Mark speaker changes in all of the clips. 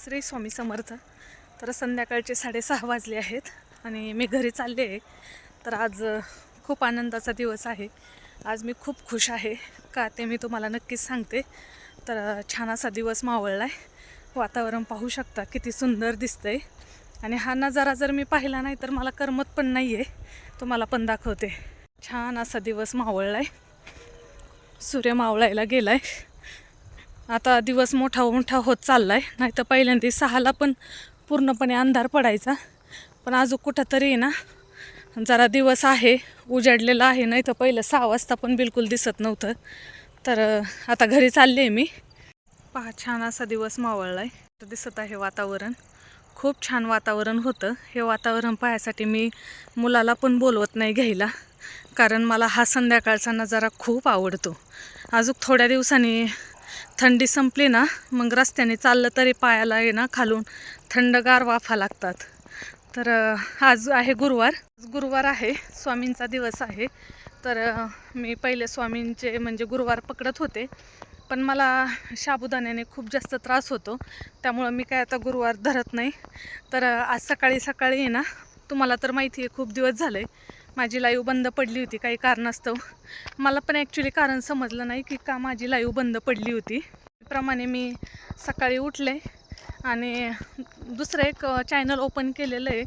Speaker 1: श्री स्वामी समर्थ. तर संध्याकाळचे 6:30 वाजले आहेत आणि मी घरी चालले आहे. तर आज खूप आनंदाचा दिवस आहे. आज मी खूप खुश आहे का ते मी तुम्हाला नक्कीच सांगते. तर छान असा दिवस मावळला आहे. वातावरण पाहू शकता किती सुंदर दिसतंय आणि हा नजारा जर मी पाहिला नाही तर मला करमत पण नाही आहे. तुम्हाला पण दाखवते. छान असा दिवस मावळला आहे. सूर्य मावळायला गेला आहे. आता दिवस मोठा मोठा होत चालला आहे. नाही तर पहिल्यांदा 6ला पण पूर्णपणे अंधार पडायचा, पण अजून कुठंतरी ना जरा दिवस आहे, उजाडलेला आहे. नाही तर पहिलं 6 वाजता पण बिलकुल दिसत नव्हतं. तर आता घरी चालले आहे मी. पहा, छान असा दिवस मावळला आहे. दिसत आहे वातावरण, खूप छान वातावरण होतं. हे वातावरण पाहायसाठी मी मुलाला पण बोलवत नाही घ्यायला, कारण मला हा संध्याकाळचा नजारा खूप आवडतो. अजून थोड्या दिवसांनी थंडी संपली ना, मग रस्त्याने चाललं तरी पायाला आहे ना खालून थंडगार वाफा लागतात. तर आज आहे गुरुवार आहे, स्वामींचा दिवस आहे. तर मी पहिले स्वामींचे म्हणजे गुरुवार पकडत होते, पण मला साबुदाण्याने खूप जास्त त्रास होतो, त्यामुळं मी काय आता गुरुवार धरत नाही. तर आज सकाळी आहे ना, तुम्हाला तर माहिती आहे खूप दिवस झाले माझी लाईव्ह बंद पडली होती काही कारणास्तव. मला पण ॲक्च्युली कारण समजलं नाही की का माझी लाईव्ह बंद पडली होती. त्याप्रमाणे मी सकाळी उठले आणि दुसरं एक चॅनल ओपन केलेलं आहे,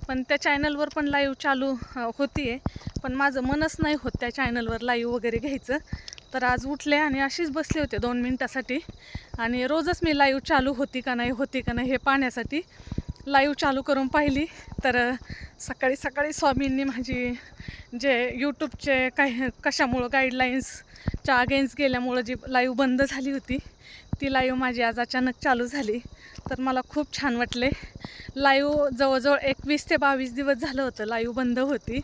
Speaker 1: पण त्या चॅनलवर पण लाईव्ह चालू होती आहे, पण माझं मनच नाही होत त्या चॅनलवर लाईव्ह वगैरे घ्यायचं. तर आज उठले आणि अशीच बसले होते 2 मिनटासाठी, आणि रोजच मी लाईव्ह चालू होती का नाही हे पाहण्यासाठी लाईव्ह चालू करून पाहिली. तर सकाळी स्वामींनी माझी जे यूट्यूबचे काही कशामुळं गाईडलाईन्सच्या अगेन्स्ट गेल्यामुळं जी लाईव्ह बंद झाली होती, ती लाईव्ह माझी आज अचानक चालू झाली. तर मला खूप छान वाटले. लाईव्ह जवळजवळ 21 ते 22 दिवस झालं होतं लाईव्ह बंद होती,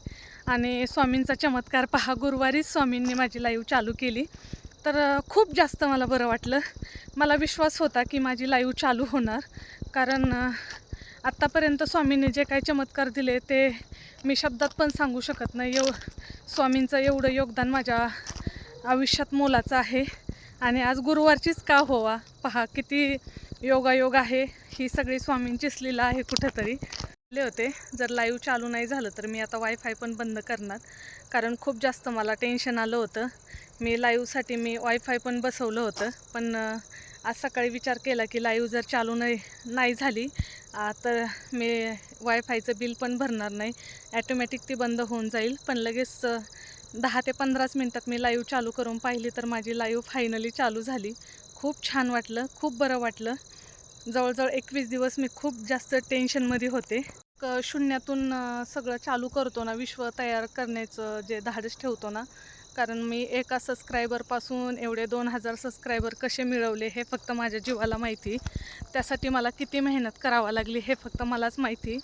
Speaker 1: आणि स्वामींचा चमत्कार पहा, गुरुवारीच स्वामींनी माझी लाईव्ह चालू केली. तर खूप जास्त मला बरं वाटलं. मला विश्वास होता की माझी लाईव्ह चालू होणार, कारण आत्तापर्यंत स्वामींनी जे काही चमत्कार दिले ते मी शब्दात पण सांगू शकत नाही. स्वामींचं एवढं योगदान माझ्या आयुष्यात मोलाचं आहे. आणि आज गुरुवारचीच का होवा, पहा किती योगायोग आहे. ही सगळी स्वामींचीच लीला आहे. कुठंतरी होते, जर लाईव्ह चालू नाही झालं तर मी आता वायफाय पण बंद करणार, कारण खूप जास्त मला टेन्शन आलं होतं. मी लाईव्हसाठी वायफाय पण बसवलं होतं, पण आज सकाळी विचार केला की लाईव्ह जर चालू नाही झाली तर मी वायफायचं बिल पण भरणार नाही, ॲटोमॅटिक ती बंद होऊन जाईल. पण लगेच 10 ते 15 मिनटात मी लाईव्ह चालू करून पाहिली, तर माझी लाईव्ह फायनली चालू झाली. खूप छान वाटलं, खूप बरं वाटलं. जवळजवळ 21 दिवस मी खूप जास्त टेन्शनमध्ये होते. शून्यातून सगळं चालू करतो ना, विश्व तयार करण्याचं जे धाडस ठेवतो ना, कारण मी एका सबस्क्रायबरपासून एवढे 2000 सबस्क्रायबर कसे मिळवले हे फक्त माझ्या जीवाला माहिती. त्यासाठी मला किती मेहनत करावं लागली हे फक्त मलाच माहिती.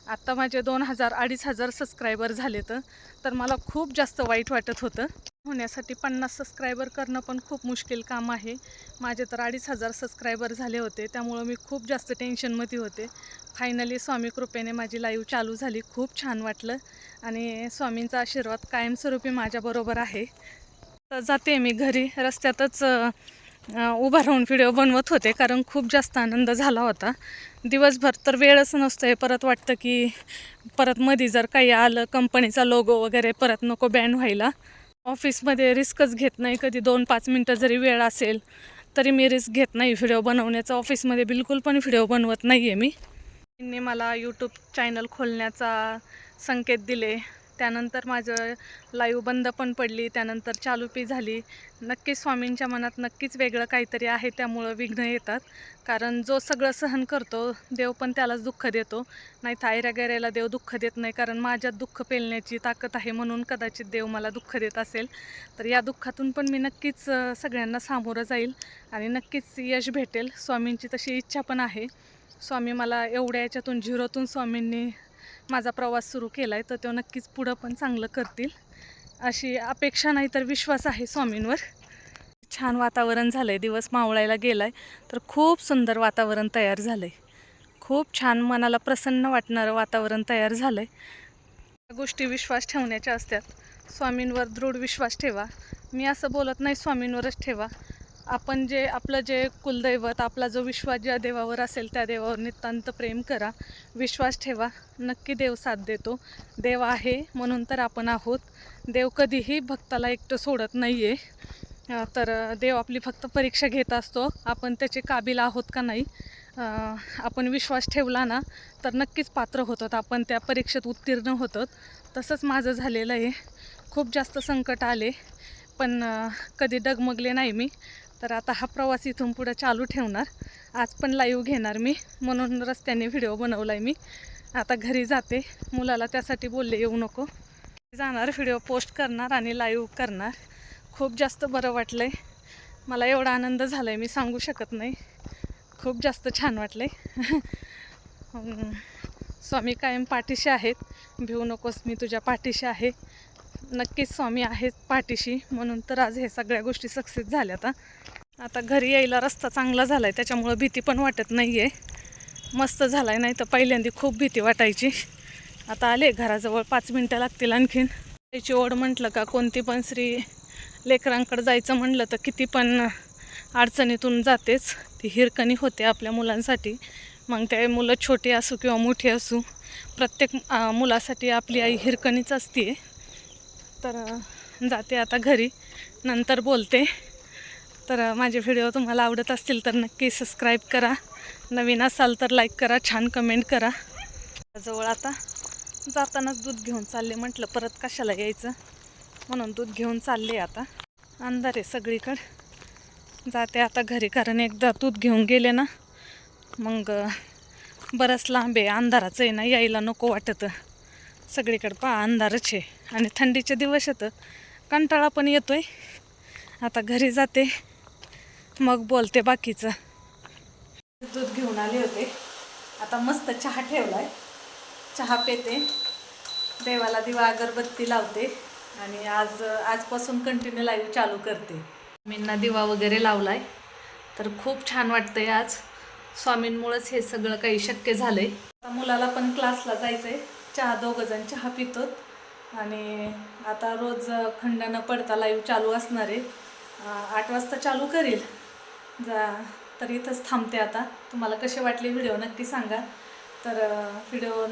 Speaker 1: आत्ता माझे 2000-2500 सबस्क्रायबर झाले, तर मला खूप जास्त वाईट वाटत होतं. होण्यासाठी 50 सबस्क्रायबर करणं पण खूप मुश्किल काम आहे. माझे तर 2500 सबस्क्रायबर झाले होते, त्यामुळं मी खूप जास्त टेन्शनमध्ये होते. फायनली स्वामी कृपेने माझी लाईव्ह चालू झाली. खूप छान वाटलं, आणि स्वामींचा आशीर्वाद कायमस्वरूपी माझ्याबरोबर आहे. तर जाते मी घरी. रस्त्यातच उभा राहून व्हिडिओ बनवत होते, कारण खूप जास्त आनंद झाला होता. दिवसभर तर वेळच नसतोय. परत वाटतं की परत मध्ये जर काही आलं कंपनीचा लोगो वगैरे, परत नको बॅन व्हायला. ऑफिसमध्ये रिस्कच घेत नाही. कधी 2-5 मिनटं जरी वेळ असेल तरी मी रिस्क घेत नाही व्हिडिओ बनवण्याचा. ऑफिसमध्ये बिलकुल पण व्हिडिओ बनवत नाही आहे मी. त्यांनी मला यूट्यूब चॅनल खोलण्याचा संकेत दिले, त्यानंतर माझं लाईव्ह बंद पण पडली, त्यानंतर चालूपी झाली. नक्कीच स्वामींच्या मनात नक्कीच वेगळं काहीतरी आहे, त्यामुळं विघ्न येतात. कारण जो सगळं सहन करतो देव पण त्यालाच दुःख देतो. नाही तर आयऱ्या देव दुःख देत नाही, कारण माझ्यात दुःख पेलण्याची ताकद आहे, म्हणून कदाचित देव मला दुःख देत असेल. तर या दुःखातून पण मी नक्कीच सगळ्यांना सामोरं जाईल आणि नक्कीच यश भेटेल. स्वामींची तशी इच्छा पण आहे. स्वामी मला एवढ्या याच्यातून झिरोतून स्वामींनी माझा प्रवास सुरू केला आहे, तर तो नक्कीच पुढं पण चांगलं करतील अशी अपेक्षा नाही तर विश्वास आहे स्वामींवर. छान वातावरण झालं आहे. दिवस मावळायला गेला आहे, तर खूप सुंदर वातावरण तयार झालं आहे. खूप छान मनाला प्रसन्न वाटणारं वातावरण तयार झालं आहे. गोष्टी विश्वास ठेवण्याच्या असतात. स्वामींवर दृढ विश्वास ठेवा. मी असं बोलत नाही स्वामींवरच ठेवा, आपण जे आपलं जे कुलदैवत, आपला जो विश्वास ज्या देवावर असेल त्या देवावर नितांत प्रेम करा, विश्वास ठेवा, नक्की देव साथ देतो. देव आहे म्हणून तर आपण आहोत. देव कधीही भक्ताला एकटं सोडत नाही आहे. तर देव आपली फक्त परीक्षा घेत असतो, आपण त्याचे काबिल आहोत का नाही. आपण विश्वास ठेवला ना तर नक्कीच पात्र होतात, आपण त्या परीक्षेत उत्तीर्ण होतात. तसंच माझं झालेलं आहे. खूप जास्त संकट आले पण कधी डगमगले नाही मी. तर आता हा प्रवास इथून पुढं चालू ठेवणार. आज पण लाईव्ह घेणार मी, म्हणून रस्त्याने व्हिडिओ बनवला आहे मी. आता घरी जाते, मुलाला त्यासाठी बोलले येऊ नको. जाणार, व्हिडिओ पोस्ट करणार आणि लाईव्ह करणार. खूप जास्त बरं वाटलं आहे मला, एवढा आनंद झाला आहे मी सांगू शकत नाही. खूप जास्त छान वाटलं आहे. स्वामी कायम पाठीशी आहेत, भिवू नकोस मी तुझ्या पाठीशी आहे. नक्कीच स्वामी आहेत पाठीशी, म्हणून तर आज हे सगळ्या गोष्टी सक्सेस झाल्यात. आता घरी यायला रस्ता चांगला झाला आहे, त्याच्यामुळं भीती पण वाटत नाही आहे. मस्त झाला आहे, नाही तर पहिल्यांदा खूप भीती वाटायची. आता आले घराजवळ, 5 मिनटं लागतील आणखीन. त्याची ओढ म्हटलं का कोणती पण स्त्री लेकरांकडे जायचं म्हणलं तर किती पण अडचणीतून जातेच. ती हिरकणी होते आपल्या मुलांसाठी. मग ते मुलं छोटी असू किंवा मोठी असू, प्रत्येक मुलासाठी आपली आई हिरकणीच असते. तर जाते आता घरी, नंतर बोलते. तर माझे व्हिडिओ तुम्हाला आवडत असतील तर नक्की सबस्क्राईब करा, नवीन असाल तर लाईक करा, छान कमेंट करा. जवळ आता जातानाच दूध घेऊन चालले, म्हटलं परत कशाला यायचं, म्हणून दूध घेऊन चालले. आता अंधार आहे सगळीकडं. जाते आता घरी, कारण एकदा दूध घेऊन गेले ना मग बरंच लांब आहे, अंधाराचं आहे ना, यायला नको वाटतं. सगळीकडं पहा अंधारच आहे आणि थंडीचे दिवस येतं, कंटाळा पण येतो आहे. आता घरी जाते मग बोलते बाकीचं. दूध घेऊन आले होते, आता मस्त चहा ठेवला आहे, चहा पेते, देवाला दिवा अगरबत्ती लावते आणि आजपासून कंटिन्यू लाईव्ह चालू करते. मींना दिवा वगैरे लावला आहे, तर खूप छान वाटतंय. आज स्वामींमुळेच हे सगळं काही शक्य झालं आहे. आता मुलाला पण क्लासला जायचं आहे, चहा दोघंजण चहा पितोत आणि आता रोज खंड न पडता लाईव्ह चालू असणार आहे. 8 वाजता चालू करेल. तर इथंच थांबते आता. तुम्हाला कसे वाटले व्हिडिओ नक्की सांगा. तर व्हिडिओ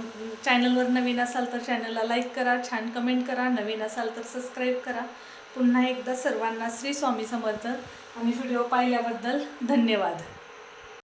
Speaker 1: चॅनलवर नवीन असाल तर चॅनलला लाईक करा, छान कमेंट करा, नवीन असाल तर सबस्क्राईब करा. पुन्हा एकदा सर्वांना श्री स्वामी समर्थ आणि व्हिडिओ पाहिल्याबद्दल धन्यवाद.